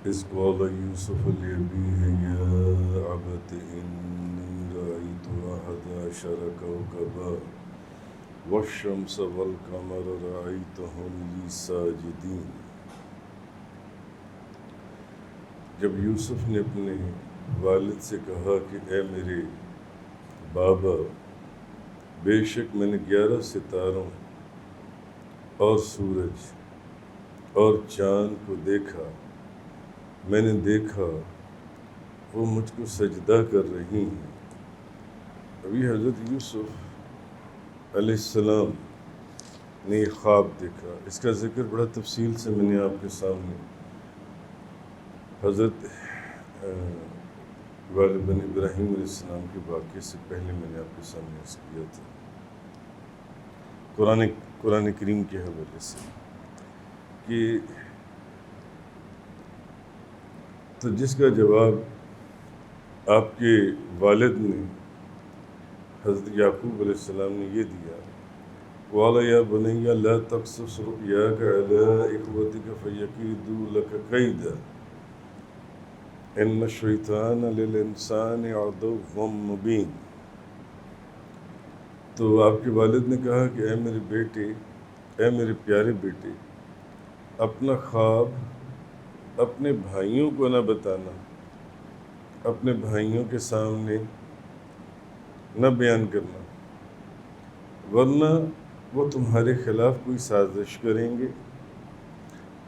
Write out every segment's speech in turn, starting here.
إذ قال يوسف لأبيه يا أبت إني رأيت أحد عشر كوكبا والشمس والقمر رأيتهم لي ساجدين۔ جب یوسف نے اپنے والد سے کہا کہ اے میرے بابا، بے شک میں نے 11 ستاروں اور سورج اور چاند کو دیکھا، میں نے دیکھا وہ مجھ کو سجدہ کر رہی ہیں۔ ابھی حضرت یوسف علیہ السلام نے یہ خواب دیکھا، اس کا ذکر بڑا تفصیل سے میں نے آپ کے سامنے حضرت والد بن ابراہیم علیہ السلام کے واقعے سے پہلے میں نے آپ کے سامنے عرض کیا تھا، قرآن کریم کے حوالے سے، کہ تو جس کا جواب آپ کے والد نے حضرت یعقوب علیہ السلام نے یہ دیا، قَالَ يَا بُنَيَّ لَا تَقْصُصْ رُؤْيَاكَ عَلَىٰ إِخْوَتِكَ فَيَكِيدُوا لَكَ كَيْدًا إِنَّ الشَّيْطَانَ لِلْإِنسَانِ عَدُوٌّ مُّبِينٌ۔ تو آپ کے والد نے کہا کہ اے میرے بیٹے، اے میرے پیارے بیٹے، اپنا خواب اپنے بھائیوں کو نہ بتانا، اپنے بھائیوں کے سامنے نہ بیان کرنا، ورنہ وہ تمہارے خلاف کوئی سازش کریں گے۔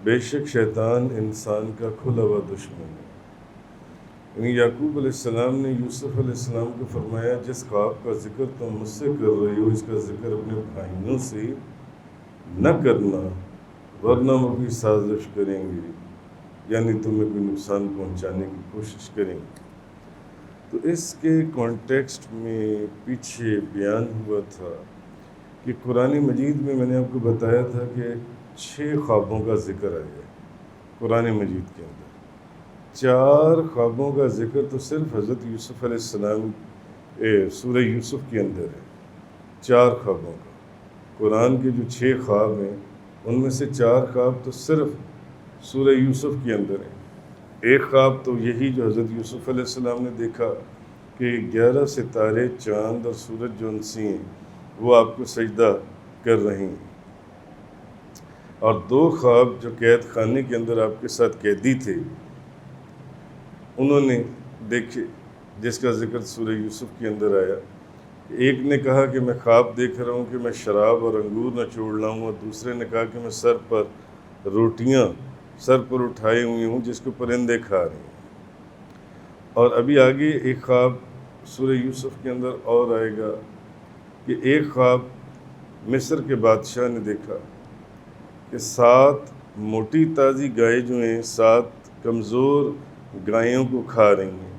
بے شک شیطان انسان کا کھلا ہوا دشمن ہے۔ یعنی یعقوب علیہ السلام نے یوسف علیہ السلام کو فرمایا، جس خواب کا ذکر تم مجھ سے کر رہے ہو، اس کا ذکر اپنے بھائیوں سے نہ کرنا، ورنہ وہ کوئی سازش کریں گے، یعنی تمہیں کوئی نقصان پہنچانے کی کوشش کریں گے۔ تو اس کے کانٹیکسٹ میں پیچھے بیان ہوا تھا کہ قرآن مجید میں نے آپ کو بتایا تھا کہ 6 خوابوں کا ذکر آیا ہے قرآن مجید کے اندر۔ 4 خوابوں کا ذکر تو صرف حضرت یوسف علیہ السلام سورہ یوسف کے اندر ہے، 4 خوابوں کا۔ قرآن کے جو 6 خواب ہیں ان میں سے 4 خواب تو صرف سورہ یوسف کے اندر ہیں۔ ایک خواب تو یہی جو حضرت یوسف علیہ السلام نے دیکھا کہ 11 ستارے، چاند اور سورج جو انسی ہیں وہ آپ کو سجدہ کر رہے ہیں، اور 2 خواب جو قید خانے کے اندر آپ کے ساتھ قیدی تھے انہوں نے دیکھے، جس کا ذکر سورہ یوسف کے اندر آیا۔ ایک نے کہا کہ میں خواب دیکھ رہا ہوں کہ میں شراب اور انگور نہ چھوڑ لاؤں، اور دوسرے نے کہا کہ میں سر پر روٹیاں سر پر اٹھائے ہوئی ہوں جس کو پرندے کھا رہے ہیں۔ اور ابھی آگے ایک خواب سورہ یوسف کے اندر اور آئے گا کہ ایک خواب مصر کے بادشاہ نے دیکھا کہ 7 موٹی تازی گائے جو ہیں 7 کمزور گایوں کو کھا رہی ہیں،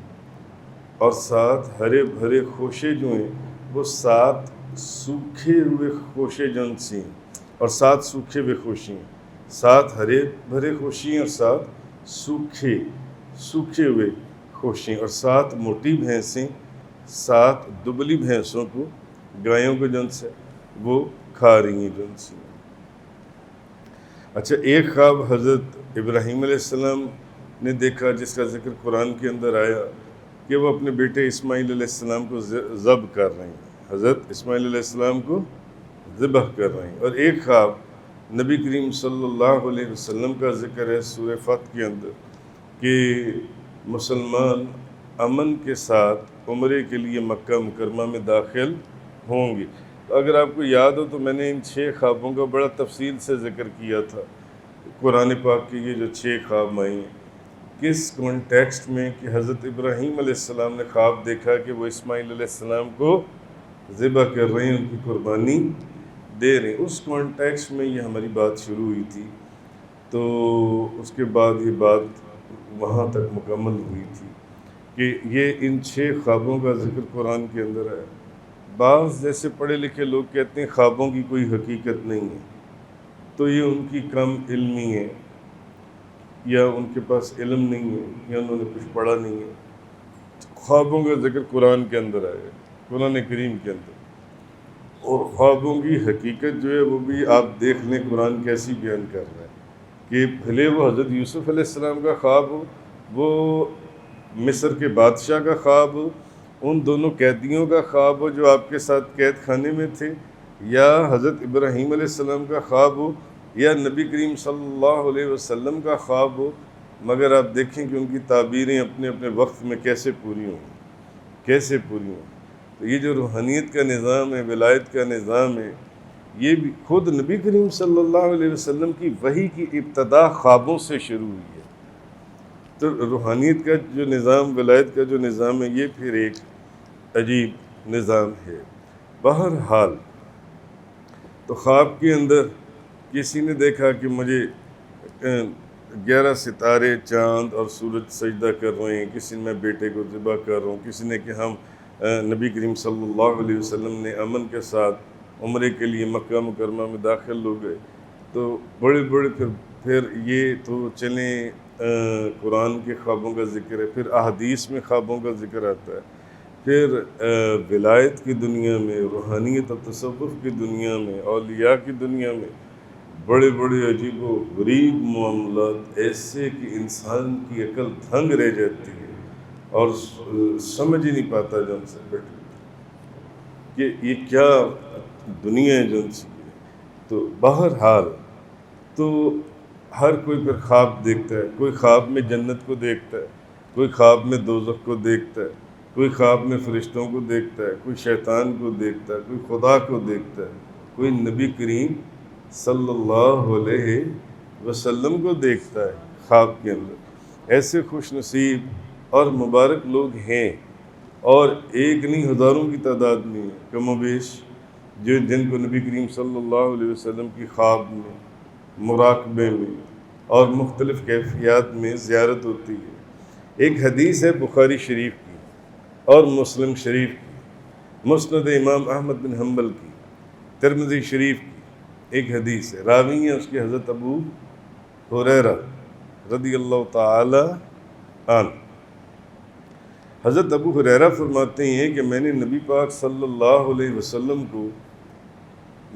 اور 7 ہرے بھرے خوشے جو ہیں وہ 7 سوکھے ہوئے خوشے جنسی ہیں، اور 7 سوکھے ہوئے خوشی ہیں، 7 ہرے بھرے خوشی ہیں اور 7 سوکھے ہوئے خوشی ہیں، اور 7 موٹی بھینسیں 7 دبلی بھینسوں کو، گایوں کو جنس ہے وہ کھا رہی ہیں جنسی۔ اچھا، ایک خواب حضرت ابراہیم علیہ السلام نے دیکھا جس کا ذکر قرآن کے اندر آیا کہ وہ اپنے بیٹے اسماعیل علیہ السلام کو ذبح کر رہے ہیں، حضرت اسماعیل علیہ السلام کو ذبح کر رہے ہیں۔ اور ایک خواب نبی کریم صلی اللہ علیہ وسلم کا ذکر ہے سورہ فتح کے اندر کہ مسلمان امن کے ساتھ عمرے کے لیے مکہ مکرمہ میں داخل ہوں گے۔ تو اگر آپ کو یاد ہو تو میں نے ان 6 خوابوں کا بڑا تفصیل سے ذکر کیا تھا، قرآن پاک کے یہ جو 6 خواب آئے ہیں کس کانٹیکسٹ میں، کہ حضرت ابراہیم علیہ السلام نے خواب دیکھا کہ وہ اسماعیل علیہ السلام کو ذبح کر رہے ہیں، ان کی قربانی دے رہے ہیں۔ اس کانٹیکسٹ میں یہ ہماری بات شروع ہوئی تھی، تو اس کے بعد یہ بات وہاں تک مکمل ہوئی تھی کہ یہ ان 6 خوابوں کا ذکر قرآن کے اندر ہے۔ بعض جیسے پڑھے لکھے لوگ کہتے ہیں خوابوں کی کوئی حقیقت نہیں ہے، تو یہ ان کی کم علمی ہے، یا ان کے پاس علم نہیں ہے، یا انہوں نے کچھ پڑھا نہیں ہے۔ خوابوں کا ذکر قرآن کے اندر آیا، قرآن کریم کے اندر، اور خوابوں کی حقیقت جو ہے وہ بھی آپ دیکھ لیں قرآن کیسی بیان کر رہا ہے۔ کہ بھلے وہ حضرت یوسف علیہ السلام کا خواب ہو، وہ مصر کے بادشاہ کا خواب ہو، ان دونوں قیدیوں کا خواب ہو جو آپ کے ساتھ قید خانے میں تھے، یا حضرت ابراہیم علیہ السلام کا خواب ہو، یا نبی کریم صلی اللہ علیہ وسلم کا خواب ہو، مگر آپ دیکھیں کہ ان کی تعبیریں اپنے اپنے وقت میں کیسے پوری ہوں، کیسے پوری ہوں۔ تو یہ جو روحانیت کا نظام ہے، ولایت کا نظام ہے، یہ بھی خود نبی کریم صلی اللہ علیہ وسلم کی وحی کی ابتدا خوابوں سے شروع ہوئی ہے۔ تو روحانیت کا جو نظام، ولایت کا جو نظام ہے، یہ پھر ایک عجیب نظام ہے۔ بہرحال تو خواب کے اندر کسی نے دیکھا کہ مجھے 11 ستارے، چاند اور سورج سجدہ کر رہے ہیں، کسی نے میں بیٹے کو ذبح کر رہا ہوں، کسی نے کہ ہم نبی کریم صلی اللہ علیہ وسلم نے امن کے ساتھ عمرے کے لیے مکہ مکرمہ میں داخل ہو گئے۔ تو بڑے بڑے پھر یہ تو چلیں قرآن کے خوابوں کا ذکر ہے، پھر احادیث میں خوابوں کا ذکر آتا ہے، پھر ولایت کی دنیا میں، روحانیت اور تصوف کی دنیا میں، اولیاء کی دنیا میں بڑے بڑے عجیب و غریب معاملات ایسے کہ انسان کی عقل دھنگ رہ جاتی ہے اور سمجھ ہی نہیں پاتا جن سے بیٹھے کہ یہ کیا دنیا ہے جن سے۔ تو بہرحال تو ہر کوئی پھر خواب دیکھتا ہے، کوئی خواب میں جنت کو دیکھتا ہے، کوئی خواب میں دوزخ کو دیکھتا ہے، کوئی خواب میں فرشتوں کو دیکھتا ہے، کوئی شیطان کو دیکھتا ہے، کوئی خدا کو دیکھتا ہے، کوئی نبی کریم صلی اللہ علیہ وسلم کو دیکھتا ہے خواب کے اندر۔ ایسے خوش نصیب اور مبارک لوگ ہیں، اور ایک نہیں ہزاروں کی تعداد میں ہے کم و بیش جن کو نبی کریم صلی اللہ علیہ وسلم کی خواب میں، مراقبے میں اور مختلف کیفیات میں زیارت ہوتی ہے۔ ایک حدیث ہے بخاری شریف کی اور مسلم شریف کی، مسند امام احمد بن حنبل کی، ترمذی شریف کی ایک حدیث ہے، راوی ہیں اس کے حضرت ابو ہریرہ رضی اللہ تعالی عنہ۔ حضرت ابو ہریرہ فرماتے ہیں کہ میں نے نبی پاک صلی اللہ علیہ وسلم کو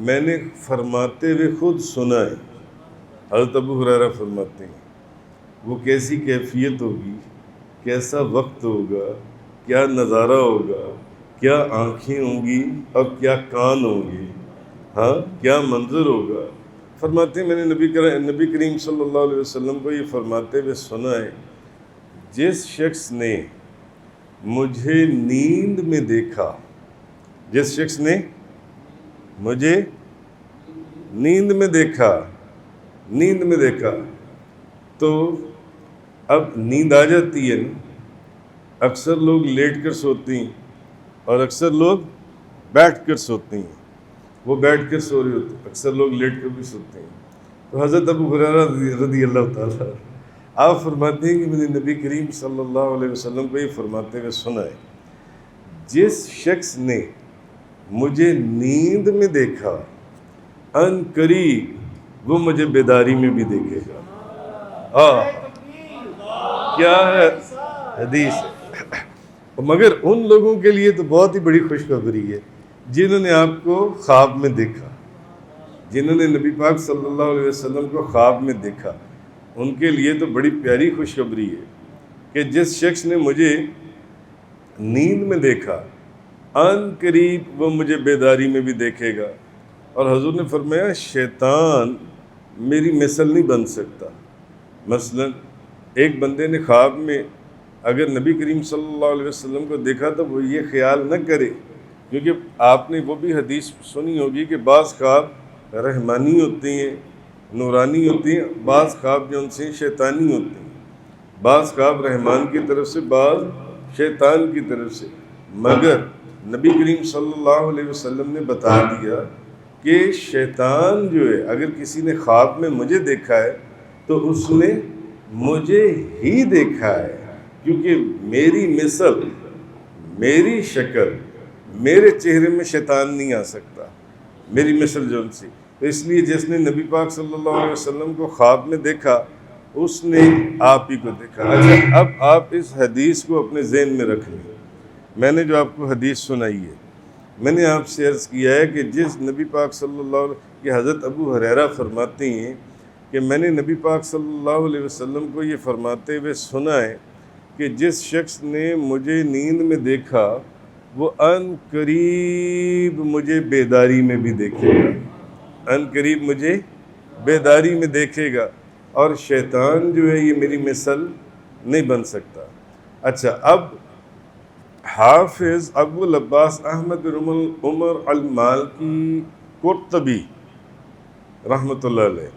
میں نے فرماتے ہوئے خود سنا ہے۔ حضرت ابو ہریرہ فرماتے ہیں وہ کیسی کیفیت ہوگی، کیسا وقت ہوگا، کیا نظارہ ہوگا، کیا آنکھیں ہوں گی اور کیا کان ہوں گے، ہاں کیا منظر ہوگا۔ فرماتے ہیں میں نے نبی کریم صلی اللہ علیہ وسلم کو یہ فرماتے ہوئے سنا ہے، جس شخص نے مجھے نیند میں دیکھا، جس شخص نے مجھے نیند میں دیکھا تو اب نیند آ جاتی ہے نا، اکثر لوگ لیٹ کر سوتے ہیں اور اکثر لوگ بیٹھ کر سوتے ہیں، وہ بیٹھ کر سو رہے ہوتے ہیں، اکثر لوگ لیٹ کر بھی سوتے ہیں۔ تو حضرت ابو ہریرہ رضی اللہ تعالیٰ آپ فرماتے ہیں کہ میں نے نبی کریم صلی اللہ علیہ وسلم کو یہ فرماتے ہوئے سنا ہے، جس شخص نے مجھے نیند میں دیکھا ان قریب وہ مجھے بیداری میں بھی دیکھے گا۔ کیا ہے حدیث ہے۔ مگر ان لوگوں کے لیے تو بہت ہی بڑی خوشخبری ہے جنہوں نے آپ کو خواب میں دیکھا، جنہوں نے نبی پاک صلی اللہ علیہ وسلم کو خواب میں دیکھا، ان کے لیے تو بڑی پیاری خوشخبری ہے کہ جس شخص نے مجھے نیند میں دیکھا ان قریب وہ مجھے بیداری میں بھی دیکھے گا۔ اور حضور نے فرمایا شیطان میری مثل نہیں بن سکتا۔ مثلا ایک بندے نے خواب میں اگر نبی کریم صلی اللہ علیہ وسلم کو دیکھا تو وہ یہ خیال نہ کرے، کیونکہ آپ نے وہ بھی حدیث سنی ہوگی کہ بعض خواب رحمانی ہوتے ہیں، نورانی ہوتی ہیں، بعض خواب جو ان سے شیطانی ہوتے ہیں، بعض خواب رحمان کی طرف سے، بعض شیطان کی طرف سے۔ مگر نبی کریم صلی اللہ علیہ وسلم نے بتا دیا کہ شیطان جو ہے اگر کسی نے خواب میں مجھے دیکھا ہے تو اس نے مجھے ہی دیکھا ہے، کیونکہ میری مثل، میری شکل، میرے چہرے میں شیطان نہیں آ سکتا، میری مثل جو ان سی۔ تو اس لیے جس نے نبی پاک صلی اللہ علیہ وسلم کو خواب میں دیکھا اس نے آپ ہی کو دیکھا۔ اچھا اب آپ اس حدیث کو اپنے ذہن میں رکھ لیں، میں نے جو آپ کو حدیث سنائی ہے، میں نے آپ سے عرض کیا ہے کہ جس نبی پاک صلی اللہ علیہ وسلم کہ حضرت ابو ہریرہ فرماتے ہیں کہ میں نے نبی پاک صلی اللہ علیہ وسلم کو یہ فرماتے ہوئے سنا ہے کہ جس شخص نے مجھے نیند میں دیکھا وہ ان قریب مجھے بیداری میں بھی دیکھے گا، ان قریب مجھے بیداری میں دیکھے گا، اور شیطان جو ہے یہ میری مثل نہیں بن سکتا۔ اچھا، اب حافظ ابو العباس احمد بن عمر المالکی قرطبی رحمۃ اللہ علیہ،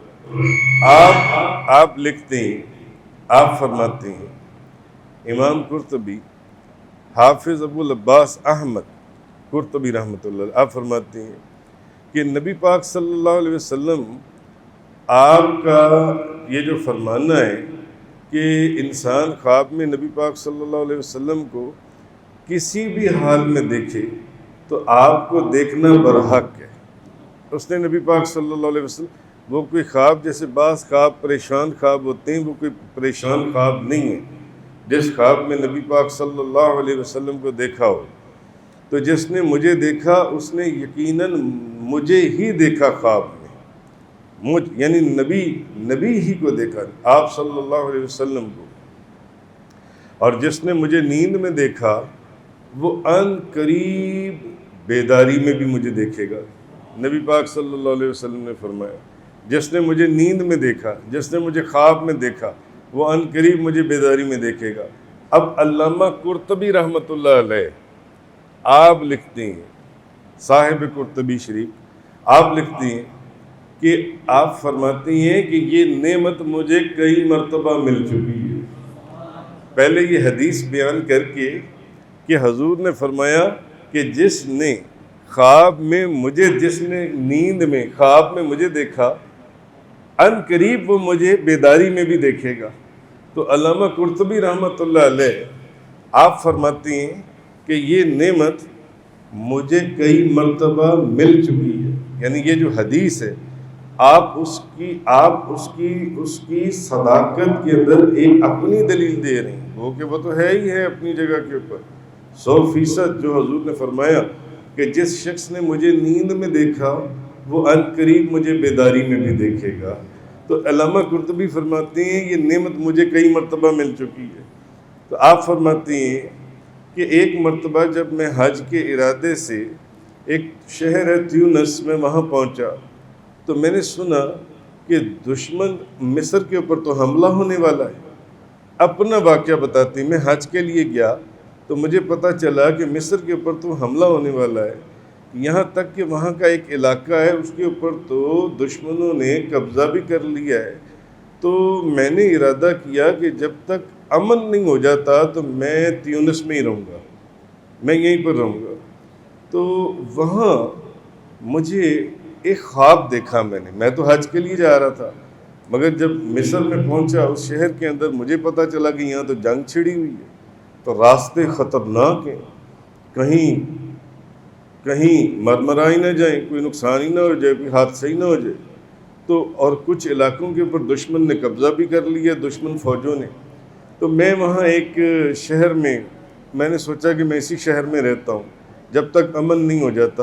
آپ لکھتے ہیں، آپ فرماتے ہیں، امام قرطبی حافظ ابو العباس احمد قرطبی رحمۃ اللہ علیہ، آپ فرماتے ہیں کہ نبی پاک صلی اللہ علیہ وسلم آپ کا یہ جو فرمانا ہے کہ انسان خواب میں نبی پاک صلی اللہ علیہ وسلم کو کسی بھی حال میں دیکھے تو آپ کو دیکھنا برحق ہے۔ اس نے نبی پاک صلی اللہ علیہ وسلم، وہ کوئی خواب، جیسے بعض خواب پریشان خواب ہوتے ہیں، وہ کوئی پریشان خواب نہیں ہے۔ جس خواب میں نبی پاک صلی اللہ علیہ وسلم کو دیکھا ہو، تو جس نے مجھے دیکھا اس نے یقیناً مجھے ہی دیکھا خواب میں، یعنی نبی ہی کو دیکھا، آپ صلی اللہ علیہ وسلم کو۔ اور جس نے مجھے نیند میں دیکھا وہ ان قریب بیداری میں بھی مجھے دیکھے گا۔ نبی پاک صلی اللہ علیہ وسلم نے فرمایا، جس نے مجھے نیند میں دیکھا، جس نے مجھے خواب میں دیکھا، وہ ان قریب مجھے بیداری میں دیکھے گا۔ اب علامہ قرطبی رحمۃ اللہ علیہ آپ لکھتے ہیں، صاحب قرطبی شریف، آپ لکھتے ہیں کہ آپ فرماتے ہیں کہ یہ نعمت مجھے کئی مرتبہ مل چکی ہے۔ پہلے یہ حدیث بیان کر کے کہ حضور نے فرمایا کہ جس نے خواب میں مجھے، جس نے نیند میں خواب میں مجھے دیکھا، ان قریب وہ مجھے بیداری میں بھی دیکھے گا۔ تو علامہ قرطبی رحمۃ اللہ علیہ آپ فرماتے ہیں کہ یہ نعمت مجھے کئی مرتبہ مل چکی ہے، یعنی یہ جو حدیث ہے آپ اس کی صداقت کے اندر ایک اپنی دلیل دے رہے ہیں، وہ تو ہے ہی ہے اپنی جگہ کے اوپر 100% جو حضور نے فرمایا کہ جس شخص نے مجھے نیند میں دیکھا وہ ان قریب مجھے بیداری میں بھی دیکھے گا۔ تو علامہ قرطبی فرماتے ہیں یہ نعمت مجھے کئی مرتبہ مل چکی ہے۔ تو آپ فرماتے ہیں کہ ایک مرتبہ جب میں حج کے ارادے سے ایک شہر ہے تیونس میں وہاں پہنچا تو میں نے سنا کہ دشمن مصر کے اوپر تو حملہ ہونے والا ہے۔ اپنا واقعہ بتاتی ہیں، میں حج کے لیے گیا تو مجھے پتہ چلا کہ مصر کے اوپر تو حملہ ہونے والا ہے، یہاں تک کہ وہاں کا ایک علاقہ ہے اس کے اوپر تو دشمنوں نے قبضہ بھی کر لیا ہے۔ تو میں نے ارادہ کیا کہ جب تک امن نہیں ہو جاتا تو میں تیونس میں ہی رہوں گا، میں یہیں پر رہوں گا۔ تو وہاں مجھے ایک خواب دیکھا میں تو حج کے لیے جا رہا تھا، مگر جب مصر میں پہنچا اس شہر کے اندر مجھے پتہ چلا کہ یہاں تو جنگ چھڑی ہوئی ہے، تو راستے خطرناک ہیں، کہیں مرمرائی نہ جائیں، کوئی نقصان ہی نہ ہو جائے، کوئی حادثہ ہی نہ ہو جائے۔ تو اور کچھ علاقوں کے اوپر دشمن نے قبضہ بھی کر لیا، دشمن فوجوں نے۔ تو میں وہاں ایک شہر میں نے سوچا کہ میں اسی شہر میں رہتا ہوں جب تک امن نہیں ہو جاتا۔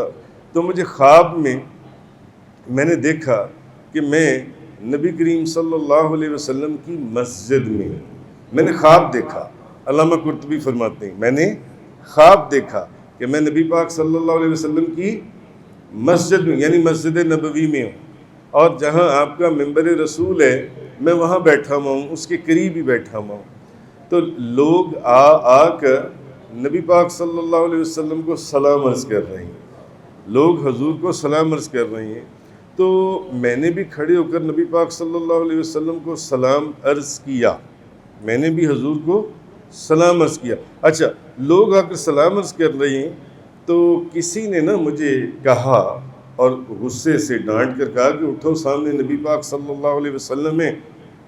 تو مجھے خواب میں نے دیکھا کہ میں نبی کریم صلی اللہ علیہ وسلم کی مسجد میں نے خواب دیکھا۔ علامہ قرطبی فرماتے ہیں میں نے خواب دیکھا کہ میں نبی پاک صلی اللہ علیہ وسلم کی مسجد میں، یعنی مسجد نبوی میں ہوں، اور جہاں آپ کا منبر رسول ہے میں وہاں بیٹھا ہوا ہوں، اس کے قریب ہی بیٹھا ہوا ہوں۔ تو لوگ آ کر نبی پاک صلی اللہ علیہ وسلم کو سلام عرض کر رہے ہیں، لوگ حضور کو سلام عرض کر رہے ہیں۔ تو میں نے بھی کھڑے ہو کر نبی پاک صلی اللہ علیہ وسلم کو سلام عرض کیا، میں نے بھی حضور کو سلام عرض کیا۔ اچھا، لوگ آ کر سلام عرض کر رہے ہیں تو کسی نے مجھے کہا اور غصے سے ڈانٹ کر کہا کہ اٹھو، سامنے نبی پاک صلی اللہ علیہ وسلم ہے،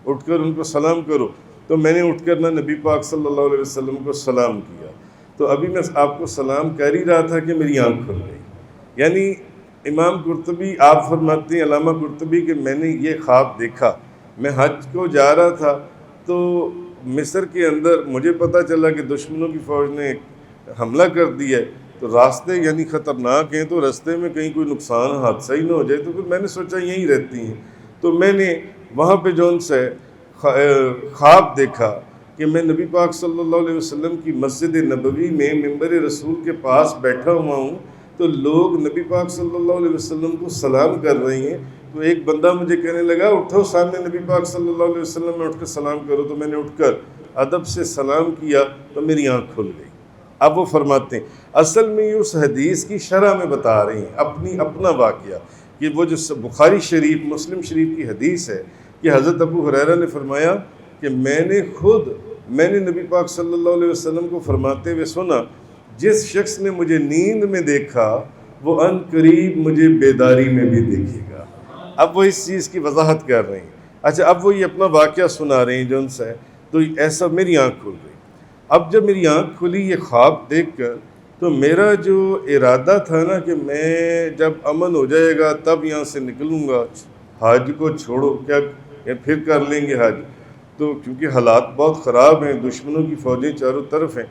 اٹھ کر ان کو سلام کرو۔ تو میں نے اٹھ کر نبی پاک صلی اللہ علیہ وسلم کو سلام کیا۔ تو ابھی میں آپ کو سلام کر ہی رہا تھا کہ میری آنکھ کھل گئی۔ یعنی امام قرطبی آپ فرماتے ہیں، علامہ قرطبی، کہ میں نے یہ خواب دیکھا، میں حج کو جا رہا تھا تو مصر کے اندر مجھے پتہ چلا کہ دشمنوں کی فوج نے حملہ کر دیا ہے، تو راستے یعنی خطرناک ہیں، تو راستے میں کہیں کوئی نقصان حادثہ ہی نہ ہو جائے، تو پھر میں نے سوچا یہیں رہتی ہیں۔ تو میں نے وہاں پہ جو ان سے خواب دیکھا کہ میں نبی پاک صلی اللہ علیہ وسلم کی مسجد نبوی میں ممبر رسول کے پاس بیٹھا ہوا ہوں، تو لوگ نبی پاک صلی اللہ علیہ وسلم کو سلام کر رہے ہیں۔ تو ایک بندہ مجھے کہنے لگا اٹھو سامنے نبی پاک صلی اللہ علیہ وسلم میں اٹھ کر سلام کرو، تو میں نے اٹھ کر ادب سے سلام کیا تو میری آنکھ کھل گئی۔ اب وہ فرماتے ہیں اصل میں یہ اس حدیث کی شرح میں بتا رہے ہیں اپنا واقعہ، کہ وہ جو بخاری شریف مسلم شریف کی حدیث ہے کہ حضرت ابو ہریرہ نے فرمایا کہ میں نے نبی پاک صلی اللہ علیہ وسلم کو فرماتے ہوئے سنا، جس شخص نے مجھے نیند میں دیکھا وہ ان قریب مجھے بیداری میں بھی دیکھے گا۔ اب وہ اس چیز کی وضاحت کر رہے ہیں۔ اچھا، اب وہ یہ اپنا واقعہ سنا رہے ہیں جو ان سے، تو ایسا میری آنکھ کھل گئی۔ اب جب میری آنکھ کھلی یہ خواب دیکھ کر، تو میرا جو ارادہ تھا نا کہ میں جب امن ہو جائے گا تب یہاں سے نکلوں گا، حج کو چھوڑو کیا پھر کر لیں گے حج، تو کیونکہ حالات بہت خراب ہیں، دشمنوں کی فوجیں چاروں طرف ہیں۔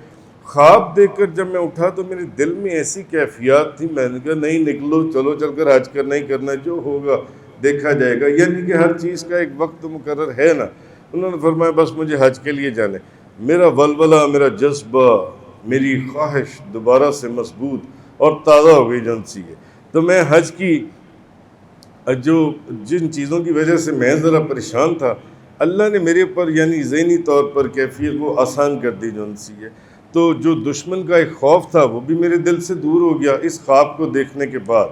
خواب دیکھ کر جب میں اٹھا تو میرے دل میں ایسی کیفیات تھی، میں نے کہا نہیں نکلو، چلو چل کر حج کرنا ہی کرنا، جو ہوگا دیکھا جائے گا، یعنی کہ ہر چیز کا ایک وقت مقرر ہے نا۔ انہوں نے فرمایا بس مجھے حج کے لیے جانے۔ میرا ولولہ، میرا جذبہ، میری خواہش دوبارہ سے مضبوط اور تازہ ہو گئی جن سی ہے۔ تو میں حج کی جن چیزوں کی وجہ سے میں ذرا پریشان تھا، اللہ نے میرے اوپر یعنی ذہنی طور پر کیفیت وہ آسان کر دی جن سی ہے۔ تو جو دشمن کا ایک خوف تھا وہ بھی میرے دل سے دور ہو گیا اس خواب کو دیکھنے کے بعد۔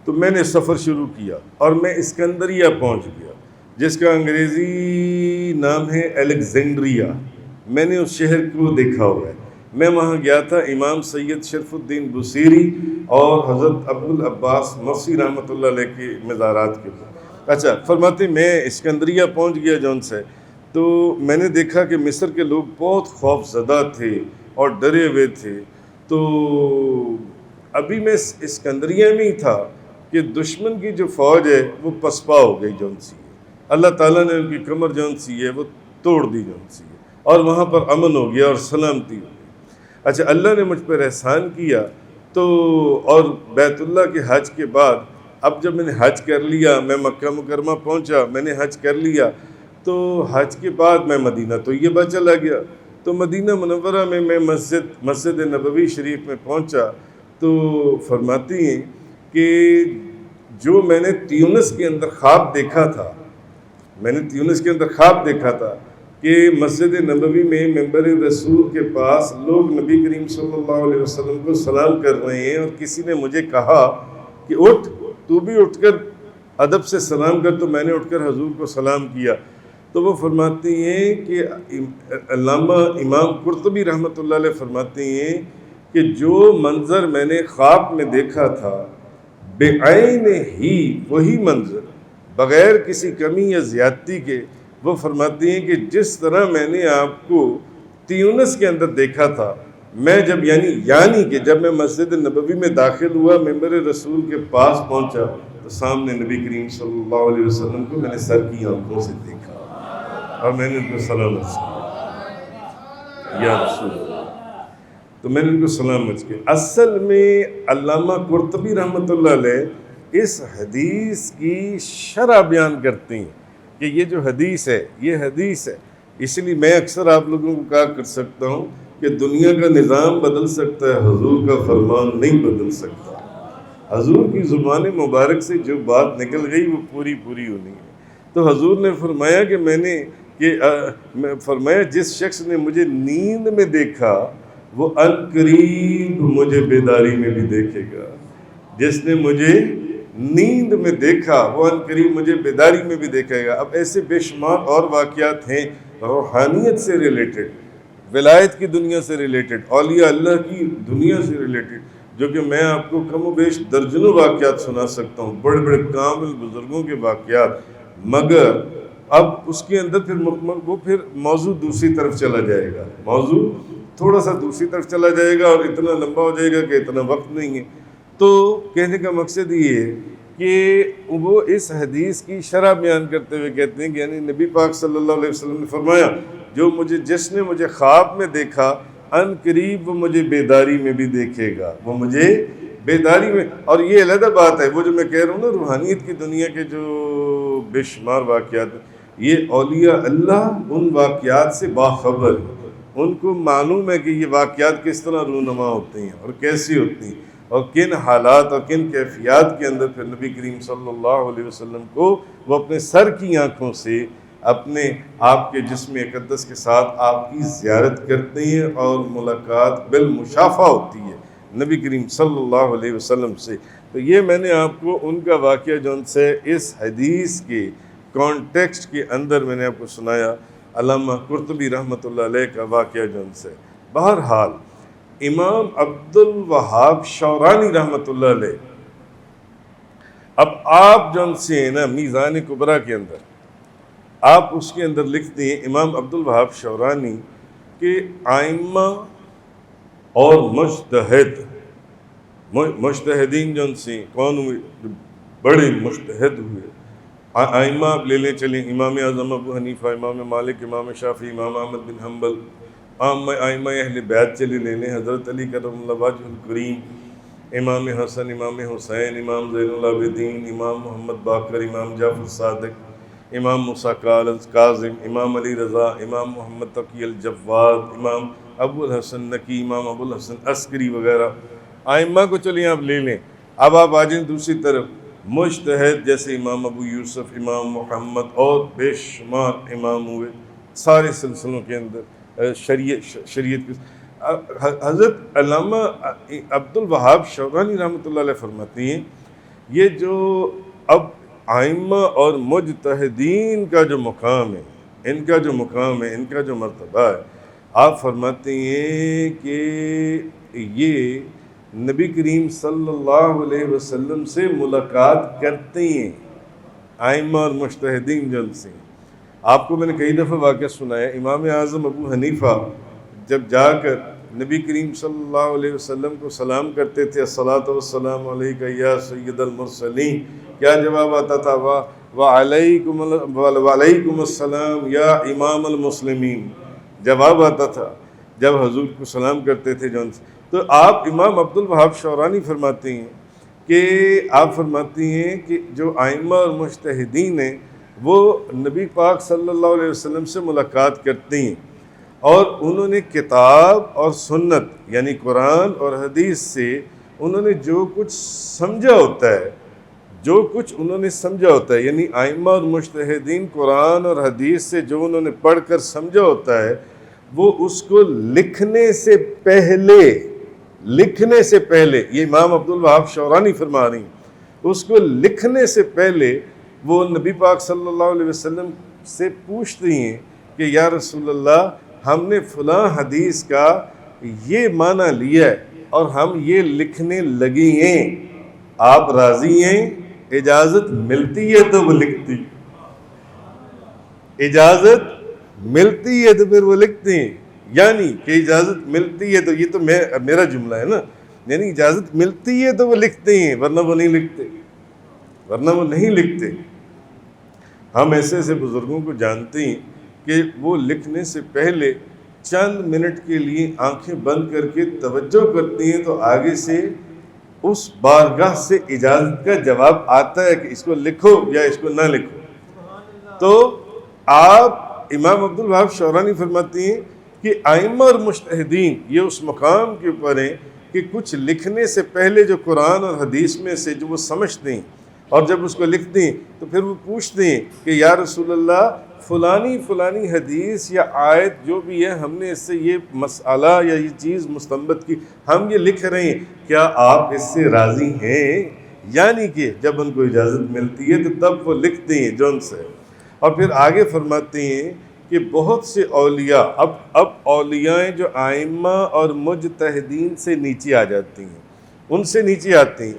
تو میں نے سفر شروع کیا اور میں اسکندریہ پہنچ گیا، جس کا انگریزی نام ہے الیگزینڈریا۔ میں نے اس شہر کو دیکھا ہوا ہے۔ میں وہاں گیا تھا امام سید شرف الدین بصیری اور حضرت ابوالعباس مرسی رحمۃ اللہ علیہ کے مزارات کے اوپر۔ اچھا، فرماتے میں اسکندریہ پہنچ گیا جون سے، تو میں نے دیکھا کہ مصر کے لوگ بہت خوف زدہ تھے اور ڈرے ہوئے تھے۔ تو ابھی میں اسکندریہ میں ہی تھا کہ دشمن کی جو فوج ہے وہ پسپا ہو گئی جون سی ہے، اللہ تعالیٰ نے ان کی کمر جون سی ہے وہ توڑ دی جون سی ہے، اور وہاں پر امن ہو گیا اور سلامتی ہو گئی۔ اچھا، اللہ نے مجھ پر احسان کیا، تو اور بیت اللہ کے حج کے بعد اب جب میں نے حج کر لیا، میں مکہ مکرمہ پہنچا، میں نے حج کر لیا، تو حج کے بعد میں مدینہ طیبہ چلا گیا۔ تو مدینہ منورہ میں مسجد نبوی شریف میں پہنچا، تو فرماتی ہیں کہ جو میں نے تیونس کے اندر خواب دیکھا تھا، کہ مسجد نبوی میں ممبر رسول کے پاس لوگ نبی کریم صلی اللہ علیہ وسلم کو سلام کر رہے ہیں، اور کسی نے مجھے کہا کہ اٹھ، تو بھی اٹھ کر ادب سے سلام کر، تو میں نے اٹھ کر حضور کو سلام کیا۔ تو وہ فرماتی ہیں کہ علامہ امام قرطبی رحمۃ اللہ علیہ فرماتے ہیں کہ جو منظر میں نے خواب میں دیکھا تھا، بعین ہی وہی منظر، بغیر کسی کمی یا زیادتی کے، وہ فرماتی ہیں کہ جس طرح میں نے آپ کو تیونس کے اندر دیکھا تھا، میں جب یعنی کہ جب میں مسجد نبوی میں داخل ہوا، ممبر رسول کے پاس پہنچا، تو سامنے نبی کریم صلی اللہ علیہ وسلم کو میں نے سر کی آنکھوں سے دیکھا، اور میں نے ان کو سلام عرض کیا، یا رسول اللہ، تو میں نے ان کو سلام عرض کیا۔ اصل میں علامہ قرطبی رحمۃ اللہ علیہ اس حدیث کی شرح بیان کرتے ہیں کہ یہ جو حدیث ہے یہ حدیث ہے۔ اس لیے میں اکثر آپ لوگوں کو کہا کر سکتا ہوں کہ دنیا کا نظام بدل سکتا ہے، حضور کا فرمان نہیں بدل سکتا۔ حضور کی زبان مبارک سے جو بات نکل گئی وہ پوری ہونی ہے۔ تو حضور نے فرمایا کہ فرمایا جس شخص نے مجھے نیند میں دیکھا وہ عنقریب مجھے بیداری میں بھی دیکھے گا۔ جس نے مجھے نیند میں دیکھا وہ عنقریب مجھے بیداری میں بھی دیکھے گا۔ اب ایسے بے شمار اور واقعات ہیں روحانیت سے ریلیٹڈ، ولایت کی دنیا سے ریلیٹڈ، اولیاء اللہ کی دنیا سے ریلیٹڈ، جو کہ میں آپ کو کم و بیش درجنوں واقعات سنا سکتا ہوں، بڑے بڑے کامل بزرگوں کے واقعات، مگر اب اس کے اندر پھر موضوع دوسری طرف چلا جائے گا، موضوع تھوڑا سا دوسری طرف چلا جائے گا اور اتنا لمبا ہو جائے گا کہ اتنا وقت نہیں ہے۔ تو کہنے کا مقصد یہ ہے کہ وہ اس حدیث کی شرح بیان کرتے ہوئے کہتے ہیں کہ یعنی نبی پاک صلی اللہ علیہ وسلم نے فرمایا جس نے مجھے خواب میں دیکھا ان قریب وہ مجھے بیداری میں بھی دیکھے گا، وہ مجھے بیداری میں۔ اور یہ علیحدہ بات ہے، وہ جو میں کہہ رہا ہوں نا روحانیت کی دنیا کے جو بے شمار واقعات، یہ اولیاء اللہ ان واقعات سے باخبر ہیں، ان کو معلوم ہے کہ یہ واقعات کس طرح رونما ہوتے ہیں اور کیسی ہوتی ہیں، اور کن حالات اور کن کیفیات کے اندر پھر نبی کریم صلی اللہ علیہ وسلم کو وہ اپنے سر کی آنکھوں سے اپنے آپ کے جسم اقدس کے ساتھ آپ کی زیارت کرتے ہیں اور ملاقات بالمشافہ ہوتی ہے نبی کریم صلی اللہ علیہ وسلم سے۔ تو یہ میں نے آپ کو ان کا واقعہ جو ان سے اس حدیث کے کانٹیکسٹ کے اندر میں نے آپ کو سنایا، علامہ قرطبی رحمۃ اللہ علیہ کا واقعہ جو ان سے۔ بہرحال امام عبد الوہاب شورانی رحمۃ اللہ علیہ، اب آپ جو ان سے نا میزان کبریٰ کے اندر آپ اس کے اندر لکھتے ہیں امام عبد الوہاب شورانی کہ ائمہ اور مجتہدین جو ان سے کون ہوئے، بڑے مجتہد ہوئے ائمہ آپ لے لیں چلیں، امام اعظم ابو حنیفہ، امام مالک، امام شافعی، امام احمد بن حنبل، ائمہ اہل بیت چلے لے لیں، حضرت علی کرم اللہ وجہ الکریم، امام حسن، امام حسین، امام زین العابدین، امام محمد باقر، امام جعفر صادق، امام موسیٰ کاظم، امام علی رضا، امام محمد تقی الجواد، امام ابو الحسن نقی، امام ابو الحسن عسکری وغیرہ ائمہ کو چلیں آپ لے لیں۔ اب آپ آ جائیں دوسری طرف مجتہد جیسے امام ابو یوسف، امام محمد اور بے شمار امام ہوئے سارے سلسلوں کے اندر شریعت کے۔ حضرت علامہ عبد الوہاب شورانی رحمۃ اللہ علیہ فرماتی ہیں یہ جو اب ائمہ اور مجتہدین کا جو مقام ہے، ان کا جو مقام ہے، ان کا جو مرتبہ ہے، آپ فرماتے ہیں کہ یہ نبی کریم صلی اللہ علیہ وسلم سے ملاقات کرتے ہیں، ائمہ اور مجتہدین جن سے۔ آپ کو میں نے کئی دفعہ واقعہ سنایا، امام اعظم ابو حنیفہ جب جا کر نبی کریم صلی اللہ علیہ وسلم کو سلام کرتے تھے، الصلاۃ والسلام علیک یا سید المرسلین، کیا جواب آتا تھا؟ وعلیکم السلام یا امام المسلمین، جواب آتا تھا جب حضور کو سلام کرتے تھے جو ان سے۔ تو آپ امام عبد الوہاب شورانی فرماتے ہیں کہ آپ فرماتی ہیں کہ جو ائمہ اور مجتہدین ہیں وہ نبی پاک صلی اللہ علیہ وسلم سے ملاقات کرتے ہیں، اور انہوں نے کتاب اور سنت یعنی قرآن اور حدیث سے انہوں نے جو کچھ سمجھا ہوتا ہے، جو کچھ انہوں نے سمجھا ہوتا ہے، یعنی ائمہ اور مجتہدین قرآن اور حدیث سے جو انہوں نے پڑھ کر سمجھا ہوتا ہے، وہ اس کو لکھنے سے پہلے یہ امام عبد الوہاب شورانی فرما رہی ہیں، اس کو لکھنے سے پہلے وہ نبی پاک صلی اللہ علیہ وسلم سے پوچھتی ہیں کہ یا رسول اللہ، ہم نے فلاں حدیث کا یہ معنی لیا ہے اور ہم یہ لکھنے لگی ہیں، آپ راضی ہیں؟ اجازت ملتی ہے تو وہ لکھتی، اجازت ملتی ہے تو پھر وہ لکھتے ہیں، یعنی کہ اجازت ملتی ہے تو یہ تو میرا جملہ ہے نا، یعنی اجازت ملتی ہے تو وہ لکھتے ہیں، ورنہ وہ نہیں لکھتے۔ ہم ایسے بزرگوں کو جانتے ہیں کہ وہ لکھنے سے پہلے چند منٹ کے لیے آنکھیں بند کر کے توجہ کرتی ہیں تو آگے سے اس بارگاہ سے اجازت کا جواب آتا ہے کہ اس کو لکھو یا اس کو نہ لکھو۔ تو آپ امام عبد الوہاب شورانی فرماتی ہیں کہ ائمہ اور مجتہدین یہ اس مقام کے اوپر ہیں کہ کچھ لکھنے سے پہلے جو قرآن اور حدیث میں سے جو وہ سمجھتے ہیں اور جب اس کو لکھتے ہیں تو پھر وہ پوچھتے ہیں کہ یا رسول اللہ، فلانی حدیث یا آیت جو بھی ہے، ہم نے اس سے یہ مسئلہ یا یہ چیز مستنبط کی، ہم یہ لکھ رہے ہیں، کیا آپ اس سے راضی ہیں؟ یعنی کہ جب ان کو اجازت ملتی ہے تو تب وہ لکھتے ہیں جون سے۔ اور پھر آگے فرماتے ہیں کہ بہت سے اولیاء اب اولیاء جو ائمہ اور مجتہدین سے نیچے آ جاتی ہیں، ان سے نیچے آتے ہیں،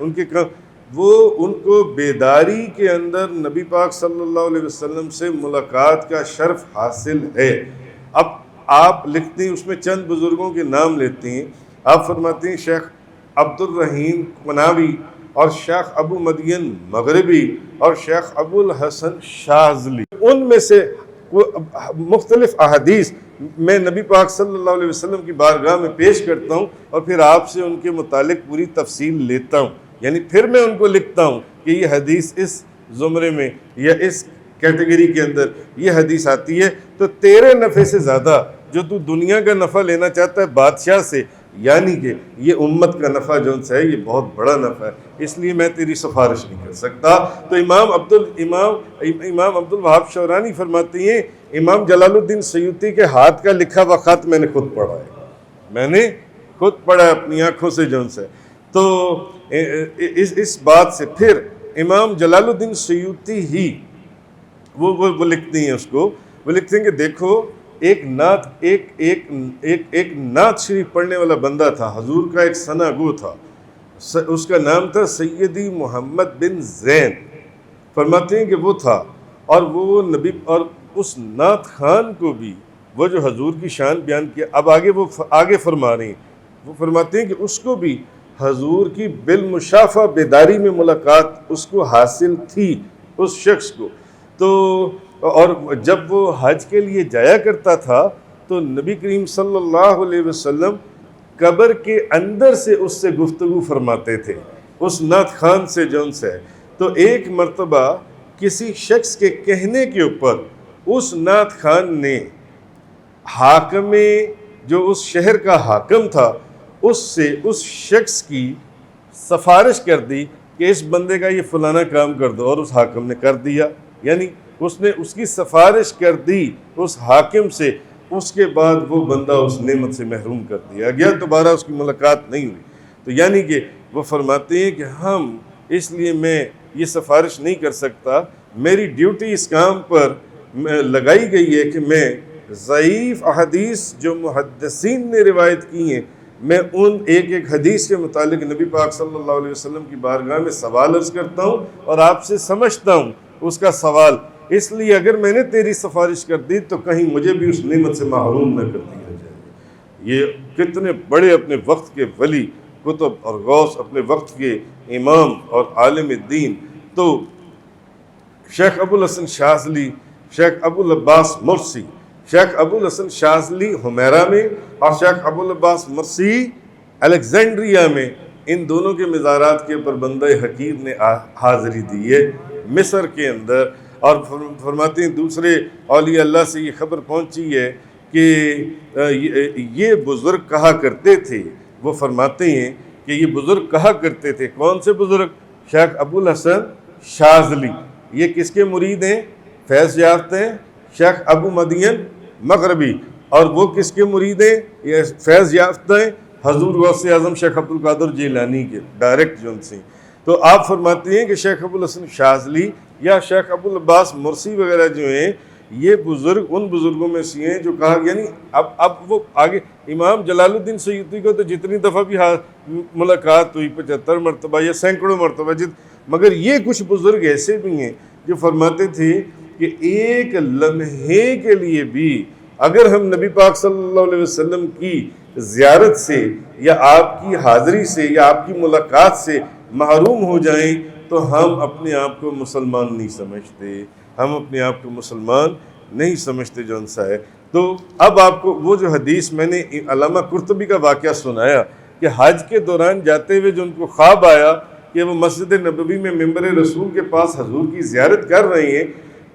ان کو بیداری کے اندر نبی پاک صلی اللہ علیہ وسلم سے ملاقات کا شرف حاصل ہے۔ اب آپ لکھتے ہیں، اس میں چند بزرگوں کے نام لیتے ہیں، آپ فرماتے ہیں شیخ عبد الرحیم قناوی اور شیخ ابو مدین مغربی اور شیخ ابو الحسن شاذلی، ان میں سے مختلف احادیث میں نبی پاک صلی اللہ علیہ وسلم کی بارگاہ میں پیش کرتا ہوں اور پھر آپ سے ان کے متعلق پوری تفصیل لیتا ہوں، یعنی پھر میں ان کو لکھتا ہوں کہ یہ حدیث اس زمرے میں یا اس کیٹیگری کے اندر یہ حدیث آتی ہے، تو تیرے نفع سے زیادہ جو تو دنیا کا نفع لینا چاہتا ہے بادشاہ سے، یعنی کہ یہ امت کا نفع جو ہے یہ بہت بڑا نفع ہے، اس لیے میں تیری سفارش نہیں کر سکتا۔ تو امام عبد الوہاب شورانی فرماتی ہیں امام جلال الدین سیوطی کے ہاتھ کا لکھا ہوا خط میں نے خود پڑھا ہے، میں نے خود پڑھا اپنی آنکھوں سے جو ہے۔ تو اس بات سے پھر امام جلال الدین سیوطی ہی وہ لکھتی ہیں وہ لکھتے ہیں کہ دیکھو ایک نعت شریف پڑھنے والا بندہ تھا، حضور کا ایک ثنا گو تھا، اس کا نام تھا سیدی محمد بن زین، فرماتے ہیں کہ وہ تھا، اور وہ نبی اور اس نعت خان کو بھی وہ جو حضور کی شان بیان کیا، اب آگے فرما رہے ہیں، وہ فرماتے ہیں کہ اس کو بھی حضور کی بالمشافہ بیداری میں ملاقات اس کو حاصل تھی، اس شخص کو۔ تو اور جب وہ حج کے لیے جایا کرتا تھا تو نبی کریم صلی اللہ علیہ وسلم قبر کے اندر سے اس سے گفتگو فرماتے تھے، اس نعت خان سے جون سے۔ تو ایک مرتبہ کسی شخص کے کہنے کے اوپر اس نعت خان نے حاکم جو اس شہر کا حاکم تھا اس سے اس شخص کی سفارش کر دی کہ اس بندے کا یہ فلانا کام کر دو، اور اس حاکم نے کر دیا، یعنی اس نے اس کی سفارش کر دی اس حاکم سے، اس کے بعد وہ بندہ اس نعمت سے محروم کر دیا گیا، دوبارہ اس کی ملاقات نہیں ہوئی۔ تو یعنی کہ وہ فرماتے ہیں کہ اس لیے میں یہ سفارش نہیں کر سکتا، میری ڈیوٹی اس کام پر لگائی گئی ہے کہ میں ضعیف احادیث جو محدثین نے روایت کی ہیں، میں ان ایک حدیث کے متعلق نبی پاک صلی اللہ علیہ وسلم کی بارگاہ میں سوال عرض کرتا ہوں اور آپ سے سمجھتا ہوں اس کا سوال، اس لیے اگر میں نے تیری سفارش کر دی تو کہیں مجھے بھی اس نعمت سے محروم نہ کر دیا جائے۔ یہ کتنے بڑے اپنے وقت کے ولی، کتب اور غوث، اپنے وقت کے امام اور عالم دین۔ تو شیخ ابو الحسن شاذلی، شیخ ابو العباس مرسی، شیخ ابو الحسن شاذلی حمیرہ میں اور شیخ ابو العباس مرسی الیگزینڈریا میں، ان دونوں کے مزارات کے اوپر بندہ حقیر نے حاضری دی ہے مصر کے اندر۔ اور فرماتے ہیں دوسرے اولیاء اللہ سے یہ خبر پہنچی ہے کہ یہ بزرگ کہا کرتے تھے، وہ فرماتے ہیں کہ یہ بزرگ کہا کرتے تھے، کون سے بزرگ؟ شیخ ابو الحسن شاذلی، یہ کس کے مرید ہیں؟ فیض یافتہ ہیں، شیخ ابو مدین مغربی، اور وہ کس کے مرید ہیں؟ یہ فیض یافتہ ہیں حضور غوث اعظم شیخ عبد القادر جیلانی کے ڈائریکٹ جن سے۔ تو آپ فرماتے ہیں کہ شیخ ابو الحسن شاذلی یا شیخ ابو العباس مرسی وغیرہ جو ہیں، یہ بزرگ ان بزرگوں میں سے ہیں جو کہا، یعنی اب وہ آگے امام جلال الدین سیوطی کو تو جتنی دفعہ بھی ملاقات ہوئی 75 مرتبہ یا سینکڑوں مرتبہ، مگر یہ کچھ بزرگ ایسے بھی ہیں جو فرماتے تھے کہ ایک لمحے کے لیے بھی اگر ہم نبی پاک صلی اللہ علیہ وسلم کی زیارت سے یا آپ کی حاضری سے یا آپ کی ملاقات سے محروم ہو جائیں تو ہم اپنے آپ کو مسلمان نہیں سمجھتے، ہم اپنے آپ کو مسلمان نہیں سمجھتے جو انسا ہے۔ تو اب آپ کو وہ جو حدیث میں نے علامہ قرطبی کا واقعہ سنایا کہ حج کے دوران جاتے ہوئے جو ان کو خواب آیا کہ وہ مسجد نبوی میں ممبر رسول کے پاس حضور کی زیارت کر رہے ہیں،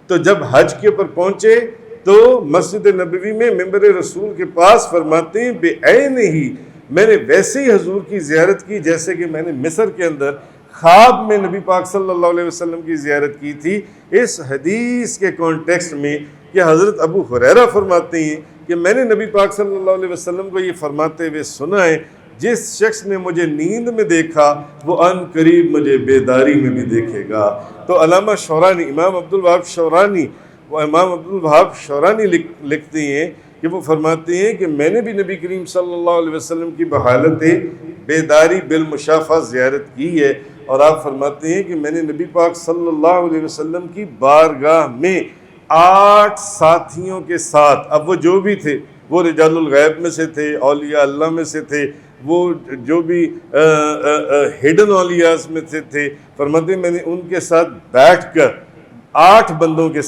تو جب حج کے اوپر پہنچے تو مسجد نبوی میں ممبر رسول کے پاس فرماتے ہیں بے عین ہی میں نے ویسے ہی حضور کی زیارت کی جیسے کہ میں نے مصر کے اندر خواب میں نبی پاک صلی اللہ علیہ وسلم کی زیارت کی تھی۔ اس حدیث کے کانٹیکسٹ میں کہ حضرت ابو ہریرہ فرماتے ہیں کہ میں نے نبی پاک صلی اللہ علیہ وسلم کو یہ فرماتے ہوئے سنا ہے، جس شخص نے مجھے نیند میں دیکھا وہ ان قریب مجھے بیداری میں بھی دیکھے گا۔ تو علامہ شورانی، امام عبد الوہاب شورانی، وہ امام عبد الوہاب شورانی لکھتے ہیں کہ وہ فرماتے ہیں کہ میں نے بھی نبی کریم صلی اللہ علیہ وسلم کی بحالت بیداری بالمشافہ زیارت کی ہے، اور آپ فرماتے ہیں کہ میں نے نبی پاک صلی اللہ علیہ وسلم کی بارگاہ میں 8 ساتھیوں کے ساتھ، اب وہ جو بھی تھے، وہ رجال الغیب میں سے تھے، اولیاء اللہ میں سے تھے، وہ جو بھی ہڈن اولیاء میں سے تھے، فرماتے ہیں میں نے ان کے ساتھ بیٹھ کر 8 بندوں کے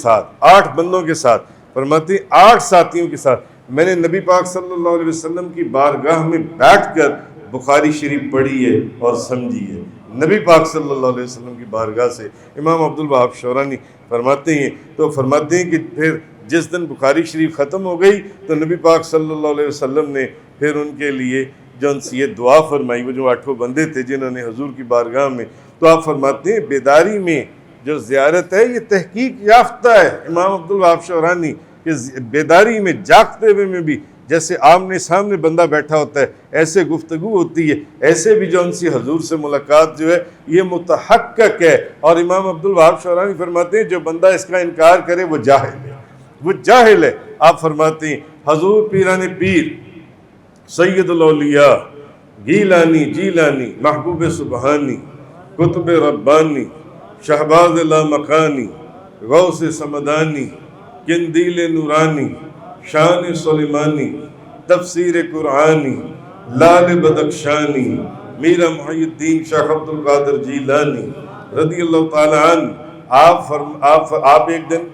ساتھ فرماتے ہیں 8 ساتھیوں کے ساتھ میں نے نبی پاک صلی اللہ علیہ وسلم کی بارگاہ میں بیٹھ کر بخاری شریف پڑھی ہے اور سمجھی ہے۔ نبی پاک صلی اللہ علیہ وسلم کی بارگاہ سے۔ امام عبدالوہاب شورانی فرماتے ہیں کہ پھر جس دن بخاری شریف ختم ہو گئی تو نبی پاک صلی اللہ علیہ وسلم نے پھر ان کے لیے جو ان سے یہ دعا فرمائی، وہ جو 8 بندے تھے جنہوں نے حضور کی بارگاہ میں، تو آپ فرماتے ہیں بیداری میں جو زیارت ہے یہ تحقیق یافتہ ہے امام عبدالوہاب شورانی، کہ بیداری میں جاگتے ہوئے میں بھی جیسے آمنے سامنے بندہ بیٹھا ہوتا ہے ایسے گفتگو ہوتی ہے، ایسے بھی جو ان سے حضور سے ملاقات جو ہے یہ متحقق ہے۔ اور امام عبدالوہاب شورانی فرماتے ہیں جو بندہ اس کا انکار کرے وہ جاہل ہے، آپ فرماتے ہیں حضور پیران پیر، سید الاولیاء، جیلانی، محبوب سبحانی، قطب ربانی، شہباز لامکانی، غوث سمدانی، قندیل نورانی، شان سلیمانی، تفسیر قرآنی، لال بدخشانی، میرا محی الدین شیخ عبد القادر جیلانی رضی اللہ تعالیٰ عنہ۔ آپ ایک دن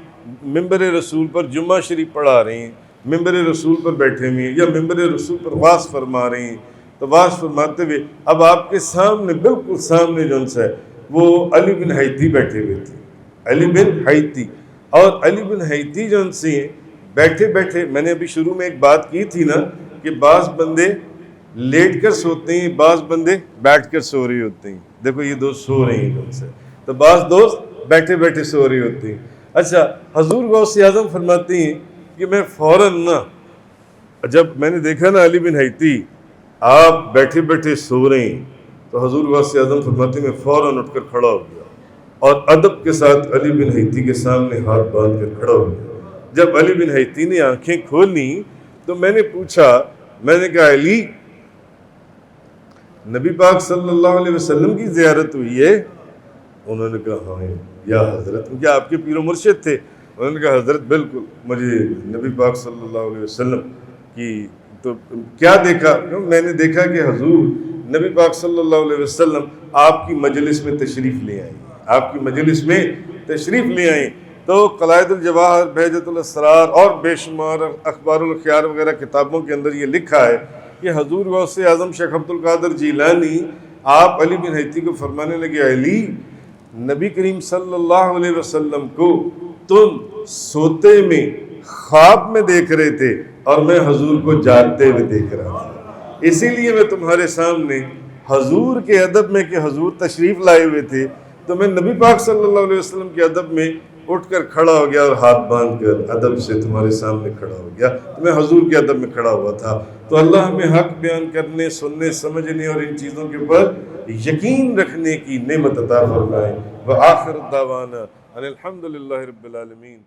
ممبر رسول پر جمعہ شریف پڑھا رہے ہیں، ممبر رسول پر بیٹھے ہوئے ہیں یا ممبر رسول پر واعظ فرما رہے ہیں، تو واعظ فرماتے ہوئے اب آپ کے سامنے بالکل سامنے جو ان سے وہ علی بن حیتی بیٹھے ہوئے تھے، علی بن حیتی۔ اور علی بن حیتی جو ان سے بیٹھے میں نے ابھی شروع میں ایک بات کی تھی نا کہ بعض بندے لیٹ کر سوتے ہیں، بعض بندے بیٹھ کر سو رہے ہوتے ہیں۔ دیکھو یہ دوست سو رہے ہیں ان سے، تو بعض دوست بیٹھے سو رہے ہوتے ہیں۔ اچھا، حضور غوث اعظم فرماتے ہیں کہ میں فوراً جب میں نے دیکھا نا علی بن حیتی آپ بیٹھے سو رہے ہیں، تو حضور غوث اعظم فرماتے ہیں میں فوراً اٹھ کر کھڑا ہو گیا اور ادب کے ساتھ علی بن حیتی کے سامنے ہاتھ باندھ کر کھڑا ہو گیا۔ جب علی بن حیتی نے آنکھیں کھولی تو میں نے پوچھا، میں نے کہا علی، نبی پاک صلی اللہ علیہ وسلم کی زیارت ہوئی ہے؟ انہوں نے کہا ہاں یا حضرت، کیا آپ کے پیر و مرشد تھے؟ انہوں نے کہا حضرت بالکل، مجھے نبی پاک صلی اللہ علیہ وسلم کی تو کیا دیکھا؟ میں نے دیکھا کہ حضور نبی پاک صلی اللہ علیہ وسلم آپ کی مجلس میں تشریف لے آئیں، تو قلائد الجواہر، بہجت الاسرار اور بے شمار اخبار الخیار وغیرہ کتابوں کے اندر یہ لکھا ہے کہ حضور غوث اعظم شیخ عبد القادر جیلانی آپ علی بن حیتی کو فرمانے لگے، علی، نبی کریم صلی اللہ علیہ وسلم کو تم سوتے میں خواب میں دیکھ رہے تھے اور میں حضور کو جاگتے ہوئے دیکھ رہا تھا، اسی لیے میں تمہارے سامنے حضور کے ادب میں کہ حضور تشریف لائے ہوئے تھے تو میں نبی پاک صلی اللہ علیہ وسلم کے ادب میں اٹھ کر کھڑا ہو گیا اور ہاتھ باندھ کر ادب سے تمہارے سامنے کھڑا ہو گیا، تو میں حضور کے ادب میں کھڑا ہوا تھا۔ تو اللہ ہمیں حق بیان کرنے، سننے، سمجھنے اور ان چیزوں کے اوپر یقین رکھنے کی نعمت عطا فرمائے۔ وآخر دعوانا ان الحمد للہ رب العالمین۔